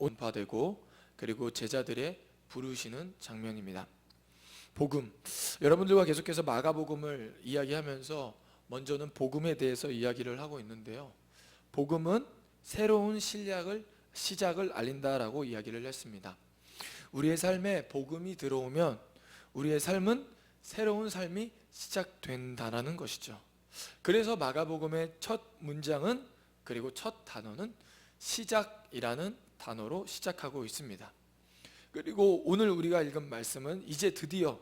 온파되고 그리고 제자들의 부르시는 장면입니다. 복음, 여러분들과 계속해서 마가복음을 이야기하면서 먼저는 복음에 대해서 이야기를 하고 있는데요, 복음은 새로운 시작을 알린다라고 이야기를 했습니다. 우리의 삶에 복음이 들어오면 우리의 삶은 새로운 삶이 시작된다라는 것이죠. 그래서 마가복음의 첫 문장은, 그리고 첫 단어는 시작이라는 단어로 시작하고 있습니다. 그리고 오늘 우리가 읽은 말씀은 이제 드디어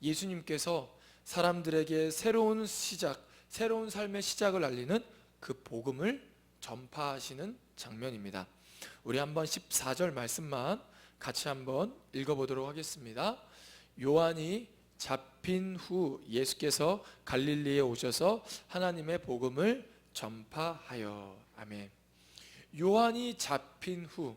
예수님께서 사람들에게 새로운 시작, 새로운 삶의 시작을 알리는 그 복음을 전파하시는 장면입니다. 우리 한번 14절 말씀만 같이 한번 읽어보도록 하겠습니다. 요한이 잡힌 후 예수께서 갈릴리에 오셔서 하나님의 복음을 전파하여. 아멘. 요한이 잡힌 후,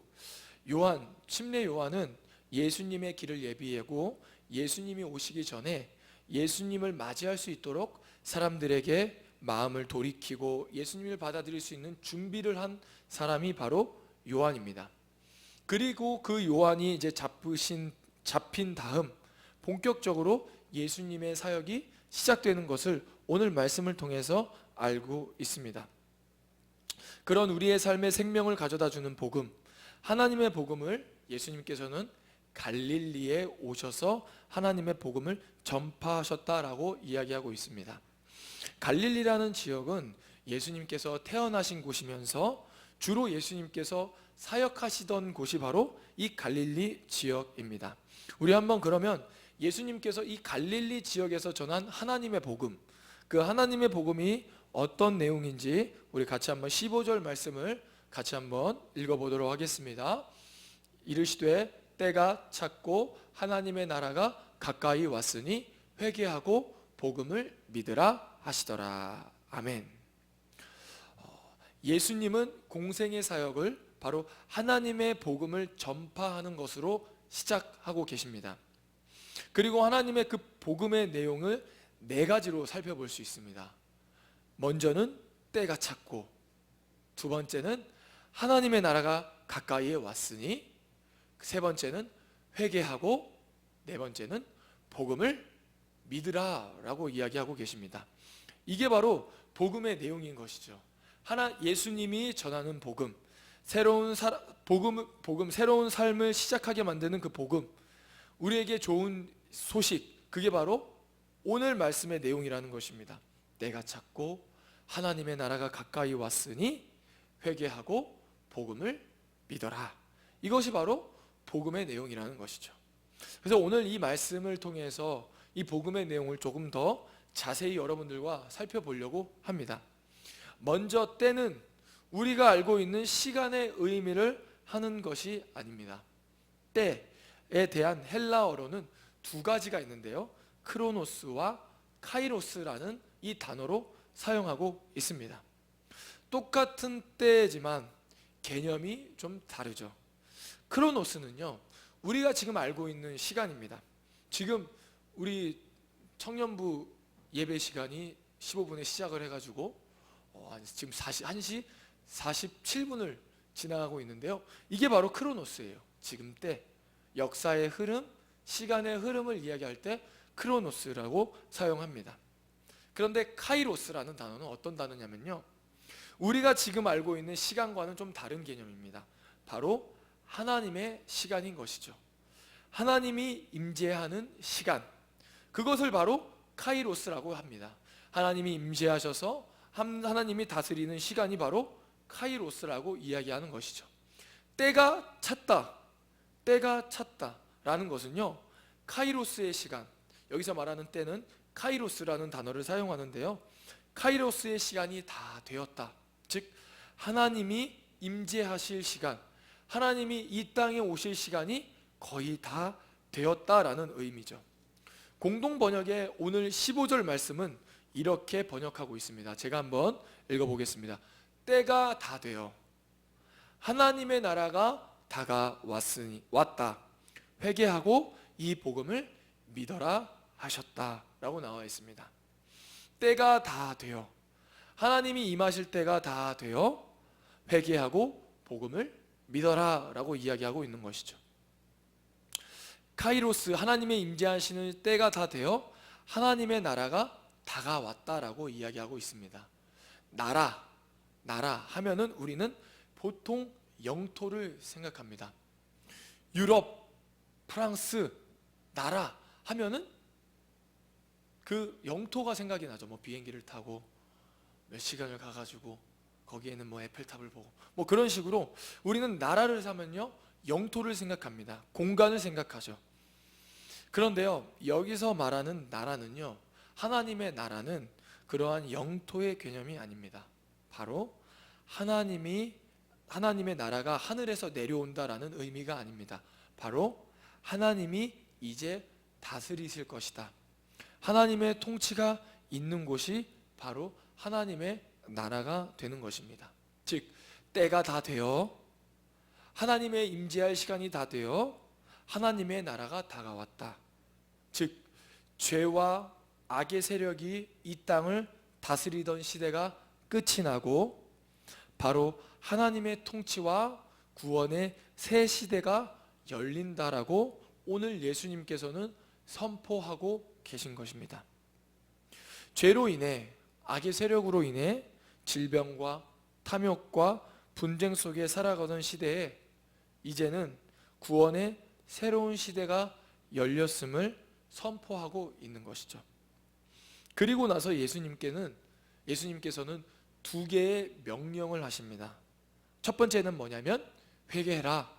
침례 요한은 예수님의 길을 예비하고 예수님이 오시기 전에 예수님을 맞이할 수 있도록 사람들에게 마음을 돌이키고 예수님을 받아들일 수 있는 준비를 한 사람이 바로 요한입니다. 그리고 그 요한이 이제 잡힌 다음 본격적으로 예수님의 사역이 시작되는 것을 오늘 말씀을 통해서 알고 있습니다. 그런 우리의 삶에 생명을 가져다 주는 복음, 하나님의 복음을 예수님께서는 갈릴리에 오셔서 하나님의 복음을 전파하셨다라고 이야기하고 있습니다. 갈릴리라는 지역은 예수님께서 태어나신 곳이면서 주로 예수님께서 사역하시던 곳이 바로 이 갈릴리 지역입니다. 우리 한번 그러면 예수님께서 이 갈릴리 지역에서 전한 하나님의 복음, 그 하나님의 복음이 어떤 내용인지 우리 같이 한번 15절 말씀을 같이 한번 읽어보도록 하겠습니다. 이르시되 때가 찼고 하나님의 나라가 가까이 왔으니 회개하고 복음을 믿으라 하시더라. 아멘. 예수님은 공생의 사역을 바로 하나님의 복음을 전파하는 것으로 시작하고 계십니다. 그리고 하나님의 그 복음의 내용을 네 가지로 살펴볼 수 있습니다. 먼저는 때가 찼고, 두 번째는 하나님의 나라가 가까이에 왔으니, 세 번째는 회개하고, 네 번째는 복음을 믿으라 라고 이야기하고 계십니다. 이게 바로 복음의 내용인 것이죠. 예수님이 전하는 복음, 새로운 삶을 시작하게 만드는 그 복음, 우리에게 좋은 소식, 그게 바로 오늘 말씀의 내용이라는 것입니다. 때가 찼고 하나님의 나라가 가까이 왔으니 회개하고 복음을 믿어라. 이것이 바로 복음의 내용이라는 것이죠. 그래서 오늘 이 말씀을 통해서 이 복음의 내용을 조금 더 자세히 여러분들과 살펴보려고 합니다. 먼저 때는 우리가 알고 있는 시간의 의미를 하는 것이 아닙니다. 때에 대한 헬라어로는 두 가지가 있는데요, 크로노스와 카이로스라는 이 단어로 사용하고 있습니다. 똑같은 때지만 개념이 좀 다르죠. 크로노스는요, 우리가 지금 알고 있는 시간입니다. 지금 우리 청년부 예배 시간이 15분에 시작을 해가지고 지금 1시 47분을 지나가고 있는데요, 이게 바로 크로노스예요. 지금 때, 역사의 흐름, 시간의 흐름을 이야기할 때 크로노스라고 사용합니다. 그런데 카이로스라는 단어는 어떤 단어냐면요, 우리가 지금 알고 있는 시간과는 좀 다른 개념입니다. 바로 하나님의 시간인 것이죠. 하나님이 임재하는 시간, 그것을 바로 카이로스라고 합니다. 하나님이 임재하셔서 하나님이 다스리는 시간이 바로 카이로스라고 이야기하는 것이죠. 때가 찼다 라는 것은요, 카이로스의 시간, 여기서 말하는 때는 카이로스라는 단어를 사용하는데요, 카이로스의 시간이 다 되었다, 즉 하나님이 임재하실 시간, 하나님이 이 땅에 오실 시간이 거의 다 되었다라는 의미죠. 공동 번역의 오늘 15절 말씀은 이렇게 번역하고 있습니다. 제가 한번 읽어보겠습니다. 때가 다 되어 하나님의 나라가 왔다, 회개하고 이 복음을 믿어라 하셨다 라고 나와 있습니다. 때가 다 되어 하나님이 임하실 때가 다 되어 회개하고 복음을 믿어라 라고 이야기하고 있는 것이죠. 카이로스, 하나님의 임재하시는 때가 다 되어 하나님의 나라가 다가왔다라고 이야기하고 있습니다. 나라 하면은 우리는 보통 영토를 생각합니다. 유럽, 프랑스, 나라 하면은 그 영토가 생각이 나죠. 뭐 비행기를 타고 몇 시간을 가가지고 거기에는 뭐 에펠탑을 보고 뭐 그런 식으로 우리는 나라를 사면요 영토를 생각합니다. 공간을 생각하죠. 그런데요, 여기서 말하는 나라는요, 하나님의 나라는 그러한 영토의 개념이 아닙니다. 바로 하나님의 나라가 하늘에서 내려온다라는 의미가 아닙니다. 바로 하나님이 이제 다스리실 것이다. 하나님의 통치가 있는 곳이 바로 하나님의 나라가 되는 것입니다. 즉 때가 다 되어 하나님의 임재할 시간이 다 되어 하나님의 나라가 다가왔다. 즉 죄와 악의 세력이 이 땅을 다스리던 시대가 끝이 나고 바로 하나님의 통치와 구원의 새 시대가 열린다라고 오늘 예수님께서는 선포하고 계신 것입니다. 죄로 인해, 악의 세력으로 인해 질병과 탐욕과 분쟁 속에 살아가던 시대에 이제는 구원의 새로운 시대가 열렸음을 선포하고 있는 것이죠. 그리고 나서 예수님께서는 두 개의 명령을 하십니다. 첫 번째는 뭐냐면 회개해라.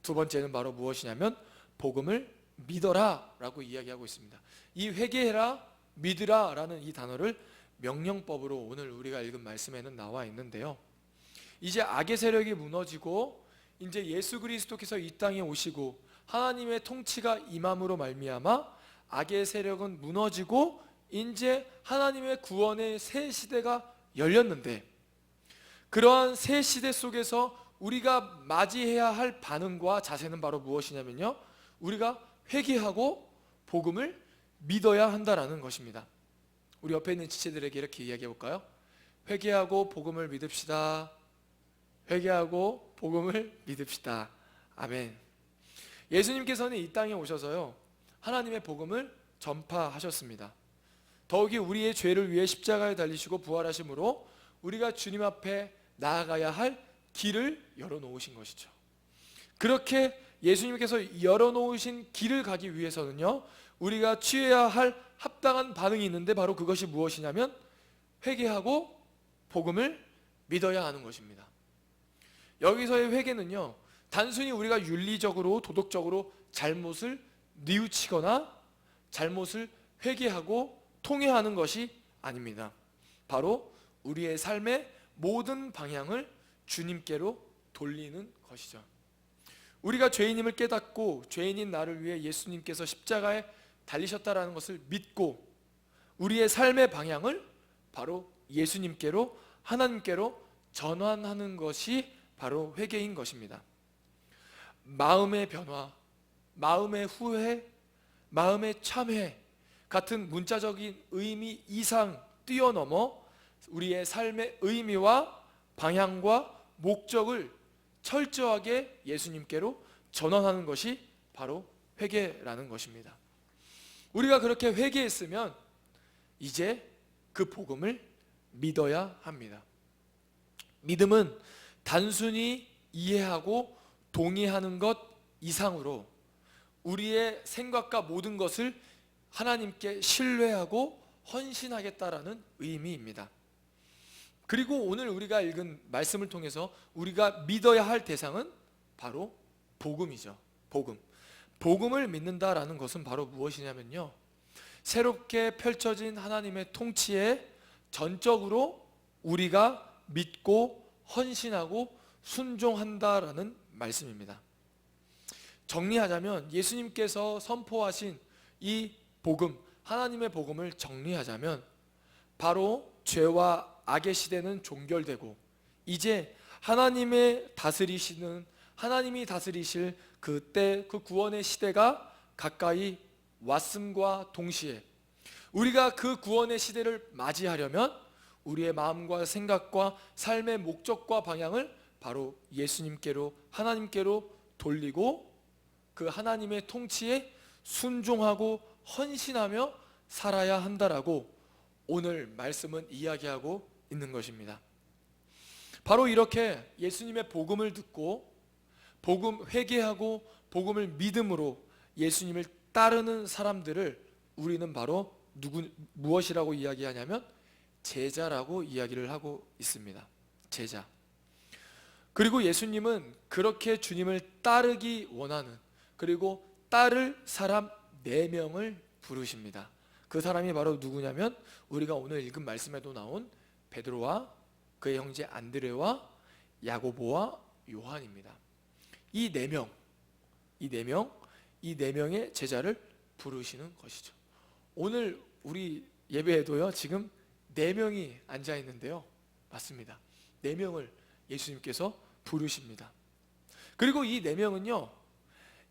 두 번째는 바로 무엇이냐면 복음을 믿어라 라고 이야기하고 있습니다. 이 회개해라, 믿으라 라는 이 단어를 명령법으로 오늘 우리가 읽은 말씀에는 나와 있는데요, 이제 악의 세력이 무너지고 이제 예수 그리스도께서 이 땅에 오시고 하나님의 통치가 임함으로 말미암아 악의 세력은 무너지고 이제 하나님의 구원의 새 시대가 열렸는데, 그러한 새 시대 속에서 우리가 맞이해야 할 반응과 자세는 바로 무엇이냐면요, 우리가 회개하고 복음을 믿어야 한다라는 것입니다. 우리 옆에 있는 지체들에게 이렇게 이야기해 볼까요? 회개하고 복음을 믿읍시다. 회개하고 복음을 믿읍시다. 아멘. 예수님께서는 이 땅에 오셔서요, 하나님의 복음을 전파하셨습니다. 더욱이 우리의 죄를 위해 십자가에 달리시고 부활하심으로 우리가 주님 앞에 나아가야 할 길을 열어놓으신 것이죠. 그렇게 예수님께서 열어놓으신 길을 가기 위해서는요, 우리가 취해야 할 합당한 반응이 있는데 바로 그것이 무엇이냐면 회개하고 복음을 믿어야 하는 것입니다. 여기서의 회개는요, 단순히 우리가 윤리적으로 도덕적으로 잘못을 뉘우치거나 잘못을 회개하고 통회하는 것이 아닙니다. 바로 우리의 삶의 모든 방향을 주님께로 돌리는 것이죠. 우리가 죄인임을 깨닫고 죄인인 나를 위해 예수님께서 십자가에 달리셨다라는 것을 믿고 우리의 삶의 방향을 바로 예수님께로, 하나님께로 전환하는 것이 바로 회개인 것입니다. 마음의 변화, 마음의 후회, 마음의 참회 같은 문자적인 의미 이상 뛰어넘어 우리의 삶의 의미와 방향과 목적을 철저하게 예수님께로 전환하는 것이 바로 회개라는 것입니다. 우리가 그렇게 회개했으면 이제 그 복음을 믿어야 합니다. 믿음은 단순히 이해하고 동의하는 것 이상으로 우리의 생각과 모든 것을 하나님께 신뢰하고 헌신하겠다라는 의미입니다. 그리고 오늘 우리가 읽은 말씀을 통해서 우리가 믿어야 할 대상은 바로 복음이죠. 복음을 믿는다라는 것은 바로 무엇이냐면요, 새롭게 펼쳐진 하나님의 통치에 전적으로 우리가 믿고 헌신하고 순종한다라는 말씀입니다. 정리하자면 예수님께서 선포하신 이 복음, 하나님의 복음을 정리하자면 바로 죄와 악의 시대는 종결되고 이제 하나님이 다스리실 그때 그 구원의 시대가 가까이 왔음과 동시에 우리가 그 구원의 시대를 맞이하려면 우리의 마음과 생각과 삶의 목적과 방향을 바로 예수님께로, 하나님께로 돌리고 그 하나님의 통치에 순종하고 헌신하며 살아야 한다라고 오늘 말씀은 이야기하고 있는 것입니다. 바로 이렇게 예수님의 복음을 듣고 복음 회개하고 복음을 믿음으로 예수님을 따르는 사람들을 우리는 바로 무엇이라고 이야기하냐면 제자라고 이야기를 하고 있습니다. 제자. 그리고 예수님은 그렇게 주님을 따르기 원하는, 그리고 따를 사람 4명을 부르십니다. 그 사람이 바로 누구냐면 우리가 오늘 읽은 말씀에도 나온 베드로와 그의 형제 안드레와 야고보와 요한입니다. 이 4명, 이 4명의 제자를 부르시는 것이죠. 오늘 우리 예배에도요, 지금 4명이 앉아 있는데요. 맞습니다. 4명을 예수님께서 부르십니다. 그리고 이 4명은요,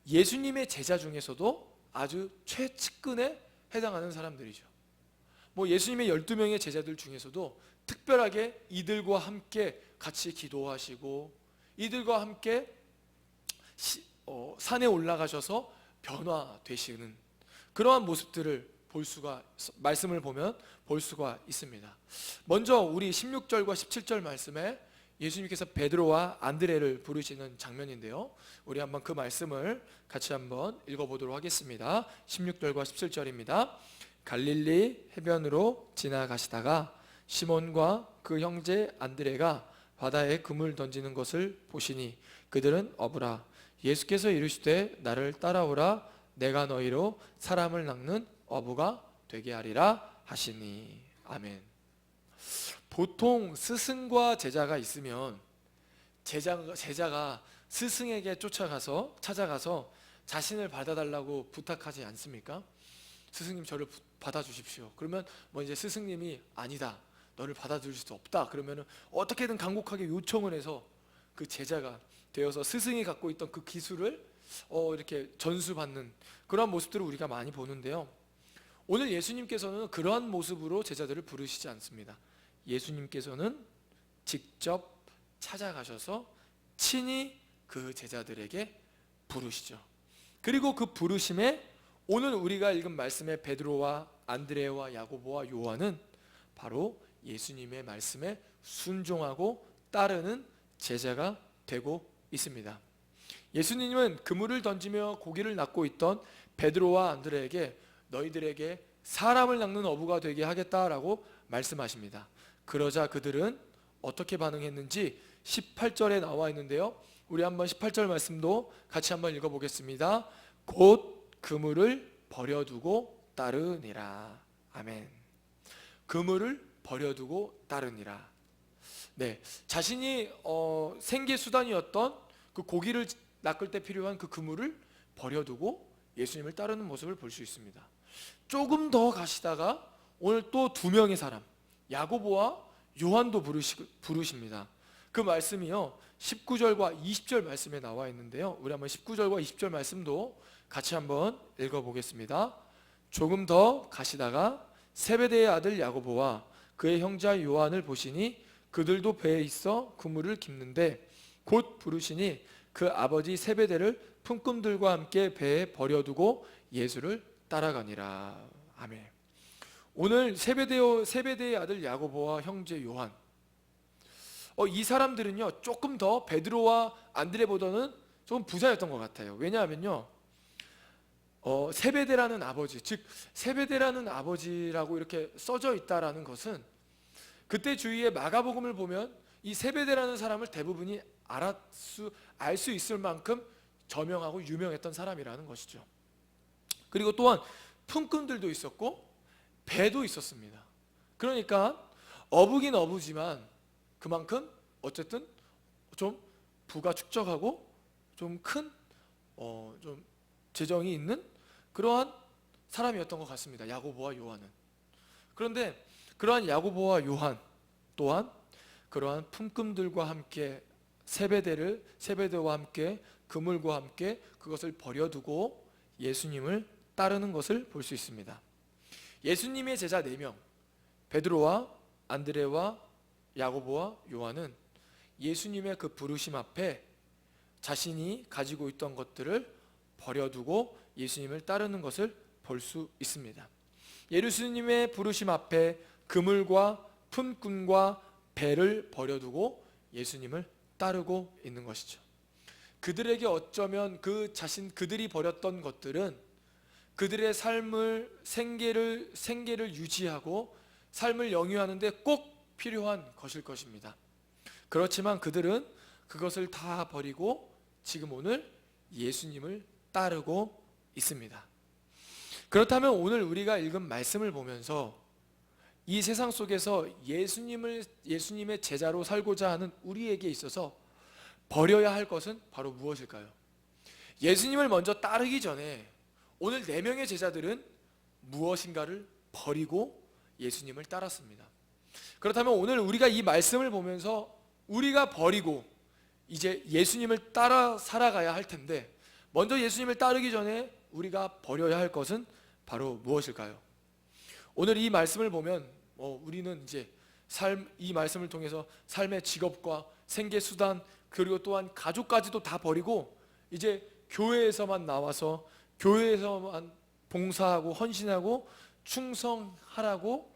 예수님의 제자 중에서도 아주 최측근에 해당하는 사람들이죠. 뭐 예수님의 12명의 제자들 중에서도 특별하게 이들과 함께 같이 기도하시고 이들과 함께 산에 올라가셔서 변화되시는 그러한 모습들을 말씀을 보면 볼 수가 있습니다. 먼저 우리 16절과 17절 말씀에 예수님께서 베드로와 안드레를 부르시는 장면인데요, 우리 한번 그 말씀을 같이 한번 읽어보도록 하겠습니다. 16절과 17절입니다. 갈릴리 해변으로 지나가시다가 시몬과 그 형제 안드레가 바다에 그물 던지는 것을 보시니 그들은 어부라. 예수께서 이르시되 나를 따라오라. 내가 너희로 사람을 낚는 어부가 되게 하리라 하시니. 아멘. 보통 스승과 제자가 있으면 제자가 스승에게 찾아가서 자신을 받아달라고 부탁하지 않습니까? 스승님 저를 받아주십시오. 그러면 이제 스승님이 아니다, 너를 받아줄 수 없다, 그러면 어떻게든 간곡하게 요청을 해서 그 제자가 되어서 스승이 갖고 있던 그 기술을 이렇게 전수받는 그런 모습들을 우리가 많이 보는데요, 오늘 예수님께서는 그러한 모습으로 제자들을 부르시지 않습니다. 예수님께서는 직접 찾아가셔서 친히 그 제자들에게 부르시죠. 그리고 그 부르심에 오늘 우리가 읽은 말씀의 베드로와 안드레와 야고보와 요한은 바로 예수님의 말씀에 순종하고 따르는 제자가 되고 있습니다. 예수님은 그물을 던지며 고기를 낚고 있던 베드로와 안드레에게 너희들에게 사람을 낚는 어부가 되게 하겠다라고 말씀하십니다. 그러자 그들은 어떻게 반응했는지 18절에 나와 있는데요, 우리 한번 18절 말씀도 같이 한번 읽어보겠습니다. 곧 그물을 버려두고 따르니라. 아멘. 그물을 버려두고 따르니라. 네, 자신이 생계 수단이었던 그 고기를 낚을 때 필요한 그 그물을 버려두고 예수님을 따르는 모습을 볼 수 있습니다. 조금 더 가시다가 오늘 또 2명의 사람, 야고보와 요한도 부르십니다. 그 말씀이요, 19절과 20절 말씀에 나와 있는데요, 우리 한번 19절과 20절 말씀도 같이 한번 읽어보겠습니다. 조금 더 가시다가 세베대의 아들 야고보와 그의 형제 요한을 보시니 그들도 배에 있어 그물을 깁는데 곧 부르시니 그 아버지 세베대를 품꾼들과 함께 배에 버려두고 예수를 따라가니라. 아멘. 오늘 세베대의 아들 야고보와 형제 요한, 이 사람들은요 조금 더 베드로와 안드레보다는 조금 부자였던 것 같아요. 왜냐하면요, 세베대라는 아버지, 즉 세베대라는 아버지라고 이렇게 써져 있다라는 것은 그때 주위에 마가복음을 보면 이 세베대라는 사람을 대부분이 알 수 있을 만큼 저명하고 유명했던 사람이라는 것이죠. 그리고 또한 품꾼들도 있었고 배도 있었습니다. 그러니까 어부긴 어부지만 그만큼 어쨌든 좀 부가 축적하고 좀 큰 좀 재정이 있는 그러한 사람이었던 것 같습니다. 야고보와 요한은. 그런데 그러한 야고보와 요한 또한 그러한 품꾼들과 함께 세베대와 함께 그물과 함께 그것을 버려두고 예수님을 따르는 것을 볼 수 있습니다. 예수님의 제자 4명, 베드로와 안드레와 야고보와 요한은 예수님의 그 부르심 앞에 자신이 가지고 있던 것들을 버려두고 예수님을 따르는 것을 볼 수 있습니다. 예수님의 부르심 앞에 그물과 품꾼과 배를 버려두고 예수님을 따르고 있는 것이죠. 그들에게 어쩌면 그들이 버렸던 것들은 그들의 생계를 유지하고 삶을 영위하는 데 꼭 필요한 것일 것입니다. 그렇지만 그들은 그것을 다 버리고 지금 오늘 예수님을 따르고 있습니다. 그렇다면 오늘 우리가 읽은 말씀을 보면서 이 세상 속에서 예수님의 제자로 살고자 하는 우리에게 있어서 버려야 할 것은 바로 무엇일까요? 예수님을 먼저 따르기 전에 오늘 4명의 제자들은 무엇인가를 버리고 예수님을 따랐습니다. 그렇다면 오늘 우리가 이 말씀을 보면서 우리가 버리고 이제 예수님을 따라 살아가야 할 텐데, 먼저 예수님을 따르기 전에 우리가 버려야 할 것은 바로 무엇일까요? 오늘 이 말씀을 보면 우리는 이제 이 말씀을 통해서 삶의 직업과 생계 수단 그리고 또한 가족까지도 다 버리고 이제 교회에서만 나와서 교회에서만 봉사하고 헌신하고 충성하라고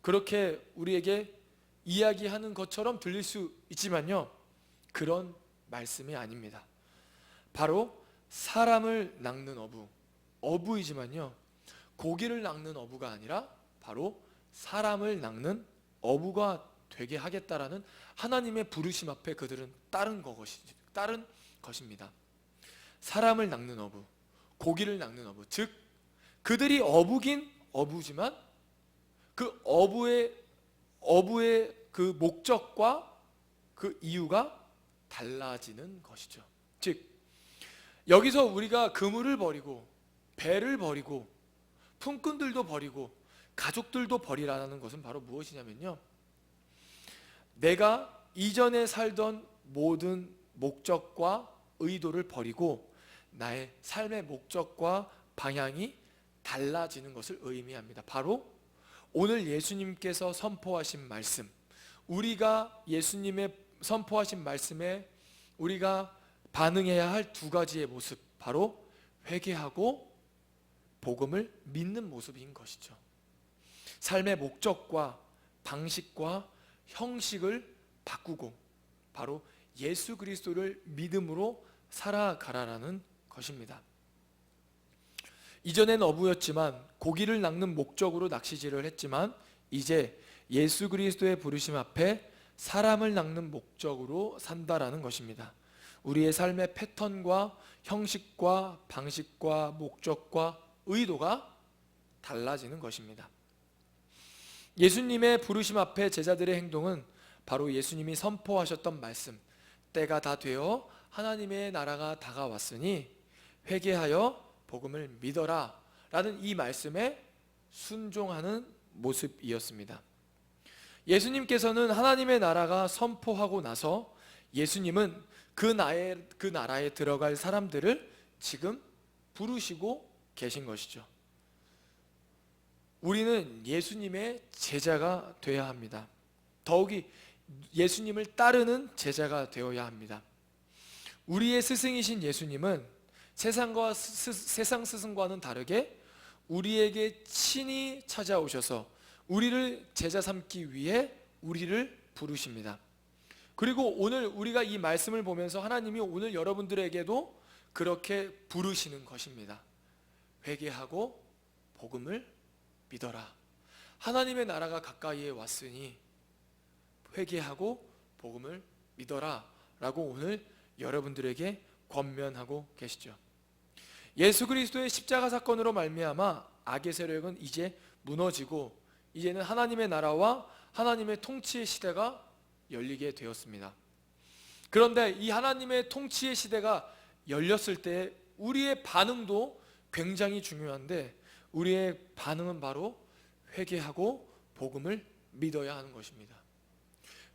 그렇게 우리에게 이야기하는 것처럼 들릴 수 있지만요, 그런 말씀이 아닙니다. 바로 사람을 낚는 어부이지만요, 고기를 낚는 어부가 아니라 바로 사람을 낚는 어부가 되게 하겠다라는 하나님의 부르심 앞에 그들은 따른 것입니다. 사람을 낚는 어부, 고기를 낚는 어부, 즉 그들이 어부긴 어부지만 그 어부의 그 목적과 그 이유가 달라지는 것이죠. 즉 여기서 우리가 그물을 버리고 배를 버리고 품꾼들도 버리고 가족들도 버리라는 것은 바로 무엇이냐면요, 내가 이전에 살던 모든 목적과 의도를 버리고 나의 삶의 목적과 방향이 달라지는 것을 의미합니다. 바로 오늘 예수님께서 선포하신 말씀, 우리가 예수님의 선포하신 말씀에 우리가 반응해야 할 2가지의 모습, 바로 회개하고 복음을 믿는 모습인 것이죠. 삶의 목적과 방식과 형식을 바꾸고 바로 예수 그리스도를 믿음으로 살아가라라는 것입니다. 이전엔 어부였지만 고기를 낚는 목적으로 낚시질을 했지만 이제 예수 그리스도의 부르심 앞에 사람을 낚는 목적으로 산다라는 것입니다. 우리의 삶의 패턴과 형식과 방식과 목적과 의도가 달라지는 것입니다. 예수님의 부르심 앞에 제자들의 행동은 바로 예수님이 선포하셨던 말씀, 때가 다 되어 하나님의 나라가 다가왔으니 회개하여 복음을 믿어라 라는 이 말씀에 순종하는 모습이었습니다. 예수님께서는 하나님의 나라가 선포하고 나서 예수님은 그 나라에 들어갈 사람들을 지금 부르시고 계신 것이죠. 우리는 예수님의 제자가 되어야 합니다. 더욱이 예수님을 따르는 제자가 되어야 합니다. 우리의 스승이신 예수님은 세상 스승과는 다르게 우리에게 친히 찾아오셔서 우리를 제자 삼기 위해 우리를 부르십니다. 그리고 오늘 우리가 이 말씀을 보면서 하나님이 오늘 여러분들에게도 그렇게 부르시는 것입니다. 회개하고 복음을 믿어라. 하나님의 나라가 가까이에 왔으니 회개하고 복음을 믿어라 라고 오늘 여러분들에게 권면하고 계시죠. 예수 그리스도의 십자가 사건으로 말미암아 악의 세력은 이제 무너지고 이제는 하나님의 나라와 하나님의 통치의 시대가 열리게 되었습니다. 그런데 이 하나님의 통치의 시대가 열렸을 때 우리의 반응도 굉장히 중요한데, 우리의 반응은 바로 회개하고 복음을 믿어야 하는 것입니다.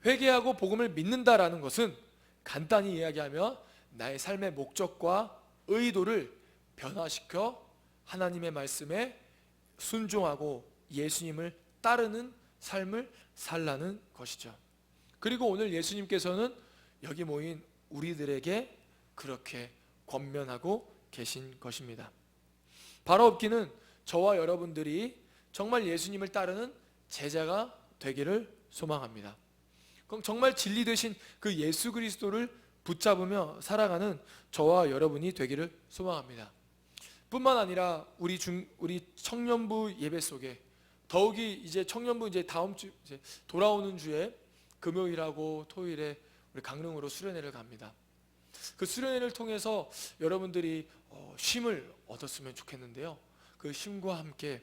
회개하고 복음을 믿는다라는 것은 간단히 이야기하면 나의 삶의 목적과 의도를 변화시켜 하나님의 말씀에 순종하고 예수님을 따르는 삶을 살라는 것이죠. 그리고 오늘 예수님께서는 여기 모인 우리들에게 그렇게 권면하고 계신 것입니다. 바로 없기는 저와 여러분들이 정말 예수님을 따르는 제자가 되기를 소망합니다. 그럼 정말 진리 되신 그 예수 그리스도를 붙잡으며 살아가는 저와 여러분이 되기를 소망합니다. 뿐만 아니라 우리 청년부 예배 속에 더욱이 이제 청년부 이제 다음 주 이제 돌아오는 주에 금요일하고 토요일에 우리 강릉으로 수련회를 갑니다. 그 수련회를 통해서 여러분들이 쉼을 얻었으면 좋겠는데요. 그 쉼과 함께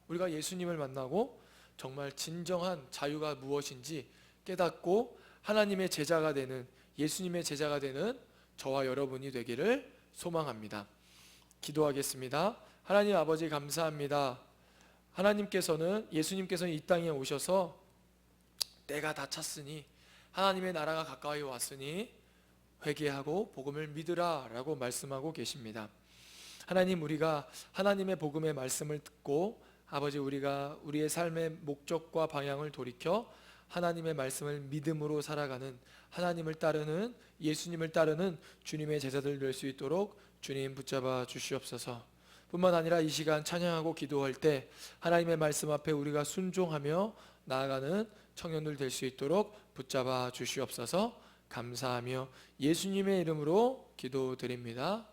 우리가 예수님을 만나고 정말 진정한 자유가 무엇인지 깨닫고 하나님의 제자가 되는, 예수님의 제자가 되는 저와 여러분이 되기를 소망합니다. 기도하겠습니다. 하나님 아버지 감사합니다. 예수님께서는 이 땅에 오셔서 때가 다 찼으니 하나님의 나라가 가까이 왔으니 회개하고 복음을 믿으라 라고 말씀하고 계십니다. 하나님, 우리가 하나님의 복음의 말씀을 듣고 아버지 우리가 우리의 삶의 목적과 방향을 돌이켜 하나님의 말씀을 믿음으로 살아가는, 하나님을 따르는, 예수님을 따르는 주님의 제자들 될 수 있도록 주님 붙잡아 주시옵소서. 뿐만 아니라 이 시간 찬양하고 기도할 때 하나님의 말씀 앞에 우리가 순종하며 나아가는 청년들 될 수 있도록 붙잡아 주시옵소서. 감사하며 예수님의 이름으로 기도드립니다.